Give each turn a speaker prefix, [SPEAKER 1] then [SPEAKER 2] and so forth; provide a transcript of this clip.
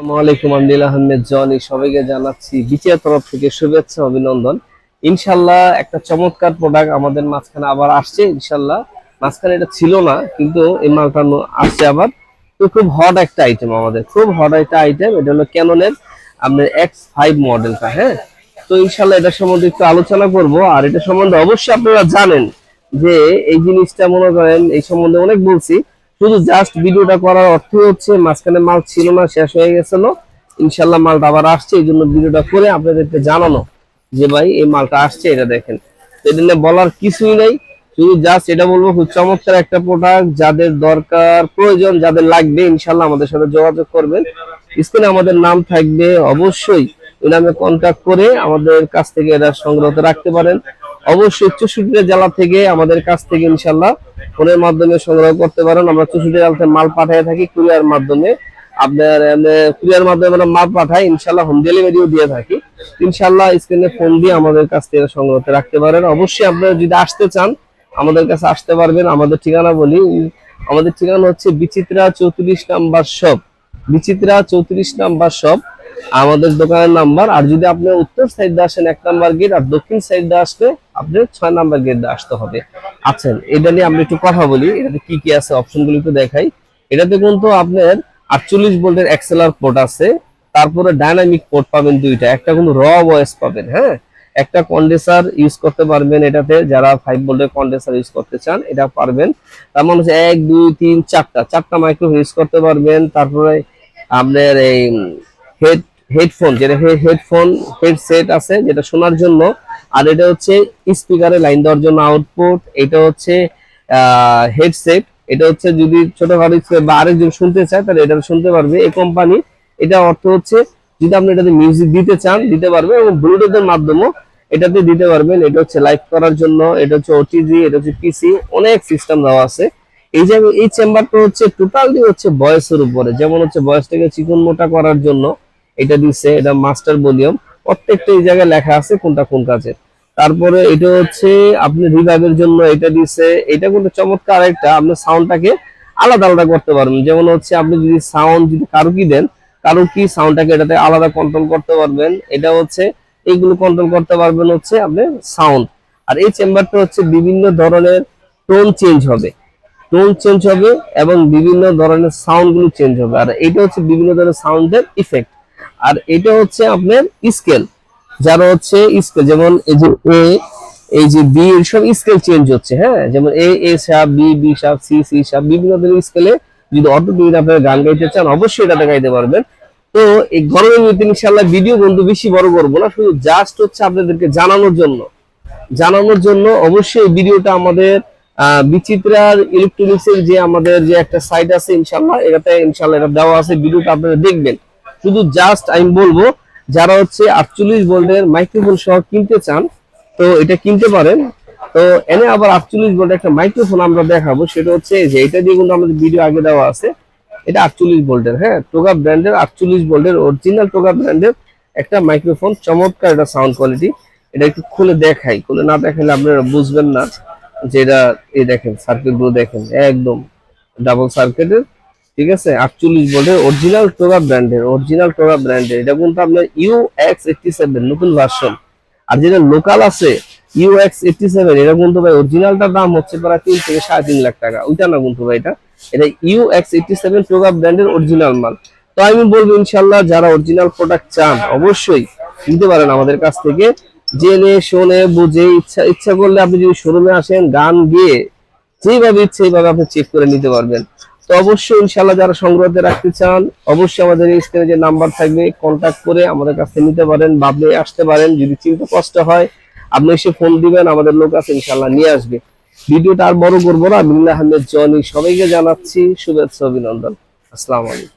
[SPEAKER 1] আসসালামু আলাইকুম। আমি নীল আহমেদ জনি, সবাইকে জানাচ্ছি বিচিআর তরফ থেকে শুভেচ্ছা অভিনন্দন। ইনশাল্লাহ একটা চমৎকার প্রোডাক্ট আমাদের মাঝখানে আবার আসছে। ইনশাল্লাহ মাঝখানে এটা ছিল না, কিন্তু এই মালটা আসছে আবার। তো খুব হট একটা আইটেম, আমাদের খুব হট একটা আইটেম। এটা হলো ক্যাননের আপনার X5 মডেলটা। হ্যাঁ, তো ইনশাল্লাহ এটা সম্বন্ধে একটু আলোচনা করব। আর এটা সম্বন্ধে অবশ্যই আপনারা জানেন যে এই জিনিসটা মনে করেন এই সম্বন্ধে অনেক বলছি। শুধু জাস্ট ভিডিওটা করার অর্থ হচ্ছে মাঝখানে মাল ছিল না, শেষ হয়ে গেছিল। ইনশাল্লাহ মালটা আবার আসছে, এই জন্য ভিডিওটা করে আপনাদেরকে জানানো যে ভাই এই মালটা আসছে, এটা দেখেন। এটা নিয়ে বলার কিছুই নাই, শুধু জাস্ট এটা বলবো খুব চমৎকার একটা প্রোডাক্ট। যাদের দরকার প্রয়োজন, যাদের লাগবে, ইনশাল্লাহ আমাদের সাথে যোগাযোগ করবেন। স্ক্রিনে আমাদের নাম থাকবে, অবশ্যই ওই নামে কন্ট্যাক্ট করে আমাদের কাছ থেকে এটা সংগ্রহ রাখতে পারেন। অবশ্যই 64 জেলা থেকে আমাদের কাছ থেকে ইনশাল্লাহ ফোনের মাধ্যমে সংগ্রহ করতে পারেন। আমরা 64 জেলাতে মাল পাঠিয়ে থাকি কুরিয়ার মাধ্যমে। আপনার কুরিয়ার মাধ্যমে আমরা মাল পাঠাই, ইনশাল্লাহ হোম ডেলিভারিও দিয়ে থাকি। ইনশাল্লাহ স্ক্রিনে ফোন দিয়ে আমাদের কাছ থেকে সংগ্রহ রাখতে পারেন। অবশ্যই আপনারা যদি আসতে চান আমাদের কাছে আসতে পারবেন। আমাদের ঠিকানা বলি, আমাদের ঠিকানা হচ্ছে বিচিত্রা 34 নাম্বার শপ, বিচিত্রা 34 নাম্বার শপ আমাদের দোকানের নাম্বার। আর যদি আপনি উত্তর সাইড দিয়ে আসেন 1 নাম্বার গেট, আর দক্ষিণ সাইড দিয়ে আসলে আপনি 6 নাম্বার গেট দিয়ে আসতে হবে। আচ্ছা, এটা নিয়ে আমরা একটু কথা বলি। এটাতে কি কি আছে অপশনগুলো একটু দেখাই। এটাতে কিন্তু আপনার 48 ভোল্টের এক্সেলার পোর্ট আছে, তারপরে ডাইনামিক পোর্ট পাবেন দুইটা, একটা কিন্তু র ভয়েস পাবেন। হ্যাঁ, একটা কন্ডেন্সার ইউজ করতে পারবেন এটাতে, যারা 5 ভোল্টের কন্ডেন্সার ইউজ করতে চান এটা পারবেন। তার মানে হচ্ছে 1 2 3 4টা মাইক্রো ইউজ করতে পারবেন। তারপরে আপনার এই হেড হেডফোন, যেটা হেডফোন হেডসেট আছে যেটা শোনার জন্য। আর এটা হচ্ছে স্পিকারে লাইন দেওয়ার জন্য আউটপুট। এটা হচ্ছে হেডসেট, এটা হচ্ছে যদি ছোটখাটো বা আরেকজন শুনতে চায় তাহলে এটা শুনতে পারবে এই কোম্পানি। এটা অর্থ হচ্ছে যদি আপনি এটাতে মিউজিক দিতে চান দিতে পারবে, এবং ব্লুটুথের মাধ্যমেও এটাতে দিতে পারবেন। এটা হচ্ছে লাইভ করার জন্য, এটা হচ্ছে ওটিজি, এটা হচ্ছে পিসি, অনেক সিস্টেম দেওয়া আছে। এই যে এই চেম্বারটা হচ্ছে টোটালি হচ্ছে ভয়েসের উপরে, যেমন হচ্ছে ভয়েসটাকে চিকন মোটা করার জন্য এটা দিচ্ছে, এটা মাস্টার ভলিউম। প্রত্যেকটা এই জায়গায় লেখা আছে কোনটা কোন কাজে। তারপরে এটা হচ্ছে আপনি রিভাইভের জন্য এটা দিচ্ছে। এটা কিন্তু চমৎকার একটা, আপনি সাউন্ডটাকে আলাদা আলাদা করতে পারবেন। যেমন হচ্ছে আপনি যদি সাউন্ড যদি কারো কি দেন, কারো কি সাউন্ডটাকে এটাতে আলাদা কন্ট্রোল করতে পারবেন। এটা হচ্ছে এইগুলো কন্ট্রোল করতে পারবেন হচ্ছে আপনি সাউন্ড। আর এই চেম্বারটা হচ্ছে বিভিন্ন ধরনের টোন চেঞ্জ হবে, টোন চেঞ্জ হবে এবং বিভিন্ন ধরনের সাউন্ড গুলো চেঞ্জ হবে। আর এটা হচ্ছে বিভিন্ন ধরনের সাউন্ডের ইফেক্ট। আর এটা হচ্ছে আপনার স্কেল, যারা হচ্ছে স্কেল, যেমন এই যে এ, এই যে বি, সব স্কেল চেঞ্জ হচ্ছে। হ্যাঁ, যেমন A A sharp, B B sharp, C C sharp, বিভিন্ন ধরনের স্কেলে যদি অটো টিউন আপনারা গান গাইতে চান অবশ্যই এটাতে গাইতে পারবেন। তো এই গরমের মধ্যে ইনশাআল্লাহ ভিডিও বন্ধু বেশি বড় করবো না, শুধু জাস্ট হচ্ছে আপনাদেরকে জানানোর জন্য অবশ্যই ভিডিওটা আমাদের বিচিত্রার ইলেকট্রনিক্স এর যে আমাদের যে একটা সাইট আছে ইনশাআল্লাহ, এটাতে ইনশাআল্লাহ এটা দেওয়া আছে, ভিডিওটা আপনারা দেখবেন। শুধু জাস্ট আমি বলবো যারা হচ্ছে 48 ভোল্টের মাইক্রোফোন সহ কিনতে চান তো এটা কিনতে পারেন। তো এনে আবার 48 ভোল্টের একটা মাইক্রোফোন আমরা দেখাবো, সেটা হচ্ছে যে এটা দিয়ে কিন্তু আমাদের ভিডিও আগে দেওয়া আছে। এটা 48 ভোল্টের, হ্যাঁ, টোগা ব্র্যান্ডের 48 ভোল্টের অরিজিনাল টোগা ব্র্যান্ডের একটা মাইক্রোফোন, চমৎকার একটা সাউন্ড কোয়ালিটি। এটা একটু খুলে দেখাই, খুলে না দেখালে আপনারা বুঝবেন না যে এটা। এই দেখেন সার্কিট গুলো দেখেন, একদম ডাবল সার্কিটের, ঠিক আছে। 48 ভোল্টের অরিজিনাল টোগা ব্র্যান্ডের এটা কিন্তু আপনার UX87 নতুন ভার্সন। আর যেটা লোকাল আছে UX87, এটা কিন্তু ভাই অরিজিনালটার দাম হচ্ছে প্রায় 3 থেকে 3.5 লাখ টাকা। ওইটা না কিন্তু ভাই, এটা UX87 টোগা ব্র্যান্ডের অরিজিনাল মাল। তো আমি বলবো ইনশাআল্লাহ যারা অরিজিনাল প্রোডাক্ট চান অবশ্যই নিতে পারেন আমাদের কাছ থেকে। জেনে শুনে বুঝে ইচ্ছা করলে আপনি যদি শোরুমে আসেন গান গিয়ে যেভাবে ইচ্ছে এইভাবে আপনি চেক করে নিতে পারবেন। তো অবশ্যই ইনশাআল্লাহ যারা সংগ্রহতে রাখতে চান অবশ্যই আমাদের স্ক্রিনে যে নাম্বার থাকবে কন্ট্যাক্ট করে আমাদের কাছে নিতে পারেন, বা আপনি আসতে পারেন। যদি চিন্তা কষ্ট হয় আপনি এসে ফোন দিবেন, আমাদের লোক আছে ইনশাআল্লাহ নিয়ে আসবে। ভিডিওটা আর বড় করবো না। নীল আহমেদ জনি, সবাইকে জানাচ্ছি শুভেচ্ছা অভিনন্দন। আসসালামু আলাইকুম।